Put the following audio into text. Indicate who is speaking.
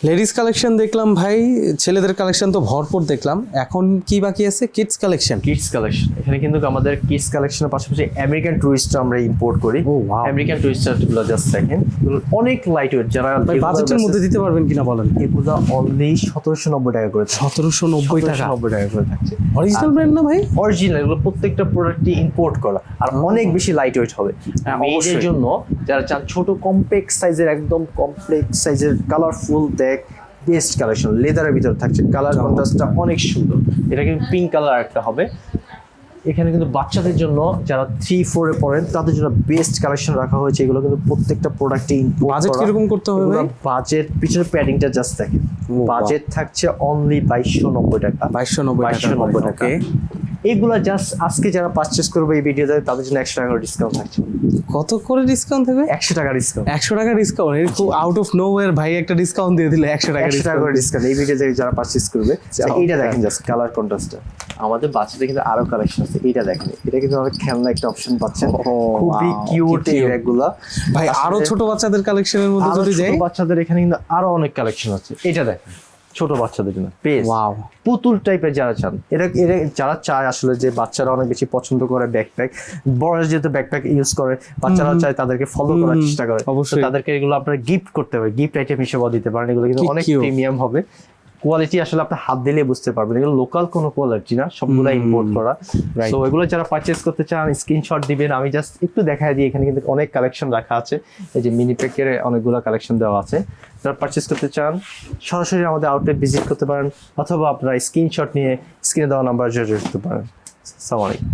Speaker 1: Ladies collection দেখলাম ভাই, ছেলেদের কালেকশন তো ভরপুর দেখলাম, এখন কি বাকি আছে? Kids collection.
Speaker 2: কিডস কালেকশন, এখানে কিন্তু আমাদের কিডস কালেকশনের পাশাপাশি আমেরিকান টুরিস্টার আমরা ইম্পোর্ট করি।
Speaker 1: ও ওয়াও,
Speaker 2: আমেরিকান টুরিস্টার গুলো জাস্ট দেখেন, এগুলো অনেক লাইট ওয়েট। যারা
Speaker 1: ভাই বাজেটের মধ্যে দিতে পারবেন কিনা বলেন?
Speaker 2: এগুলো অনলি 1790 টাকা করে,
Speaker 1: 1790 টাকা
Speaker 2: 1790 টাকা করে থাকছে।
Speaker 1: অরিজিনাল ব্র্যান্ড না ভাই?
Speaker 2: অরিজিনাল, এগুলো প্রত্যেকটা প্রোডাক্টই ইম্পোর্ট করা আর অনেক বেশি লাইট ওয়েট হবে। মেয়েদের
Speaker 1: অবশ্যই।
Speaker 2: জন্য যারা চান ছোট কমপ্লেক্স সাইজের, একদম কমপ্লেক্স সাইজের কালারফুল দেখ, বেস্ট কালেকশন লেদারের ভিতরে থাকছে। কালার কন্ট্রাস্টটা অনেক সুন্দর। এটা কিন্তু পিঙ্ক কালার একটা হবে। এখানে কিন্তু বাচ্চাদের জন্য যারা 3-4 এ পড়েন তাদের জন্য বেস্ট কালেকশন রাখা হয়েছে। এগুলো কিন্তু প্রত্যেকটা প্রোডাক্টে
Speaker 1: বাজেট কিরকম করতে হবে ভাই?
Speaker 2: বাজেট পিছনে প্যাডিংটা জাস্ট দেখেন, বাজেট থাকছে অনলি 2290 টাকা।
Speaker 1: 2290 টাকা।
Speaker 2: ওকে, এগুলা জাস্ট আজকে যারা পারচেজ করবে এই ভিডিওতে তাদের জন্য 100 টাকা করে ডিসকাউন্ট থাকছে।
Speaker 1: কত করে ডিসকাউন্ট থাকবে?
Speaker 2: 100 টাকা ডিসকাউন্ট।
Speaker 1: 100 টাকা ডিসকাউন্ট? এর খুব আউট অফ নোওয়্যার ভাই একটা ডিসকাউন্ট দিয়ে দিলে 100 টাকা
Speaker 2: 100 টাকা করে ডিসকাউন্ট এই ভিডিওতে যারা পারচেজ করবে। এইটা
Speaker 1: okay.
Speaker 2: দেখেন জাস্ট কালার কন্ট্রাস্টটা। আমাদের বাচ্চাদের কিন্তু আরো কালেকশন আছে। এইটা দেখেন, এটা কিন্তু অনেক খেলনা একটা অপশন পাচ্ছেন। খুবই কিউট এই ব্যাগগুলা
Speaker 1: ভাই। আরো ছোট বাচ্চাদের কালেকশনের মধ্যে যদি যাই,
Speaker 2: বাচ্চাদের এখানে কিন্তু আরো অনেক কালেকশন আছে। এটা দেখেন ছোট বাচ্চাদের জন্য বেশ
Speaker 1: ওয়াও,
Speaker 2: পুতুল টাইপের যারা চান, এটা যারা চায় আসলে যে বাচ্চারা অনেক বেশি পছন্দ করে ব্যাকপ্যাক, বড়রা যেহেতু ব্যাকপ্যাক ইউজ করে, বাচ্চারাও চায় তাদেরকে ফলো করার চেষ্টা করে,
Speaker 1: অবশ্যই।
Speaker 2: তো তাদেরকে এগুলো আপনারা গিফট করতে হবে, গিফট আইটেম হিসেবে দিতে পারেন। এগুলো কিন্তু
Speaker 1: কি
Speaker 2: অনেক
Speaker 1: cute।
Speaker 2: প্রিমিয়াম হবে, কোয়ালিটি আসলে আপনি হাত দিলে বুঝতে পারবেন। এগুলো লোকাল কোনো কোয়ালিটি না, সবগুলো ইম্পোর্ট করা।
Speaker 1: Right.
Speaker 2: সো এগুলো যারা পারচেজ করতে চান স্ক্রিনশট দিবেন। আমি জাস্ট একটু দেখাই দিই, এখানে কিন্তু অনেক কালেকশন রাখা আছে। এই যে মিনি প্যাকের অনেকগুলো কালেকশন দেওয়া আছে। যারা পারচেজ করতে চান সরাসরি আমাদের আউটলেট ভিজিট করতে পারেন, অথবা আপনারা স্ক্রিনশট নিয়ে স্ক্রিনে দেওয়া নাম্বার যোগাযোগ করতে পারেন। আসসালামু আলাইকুম।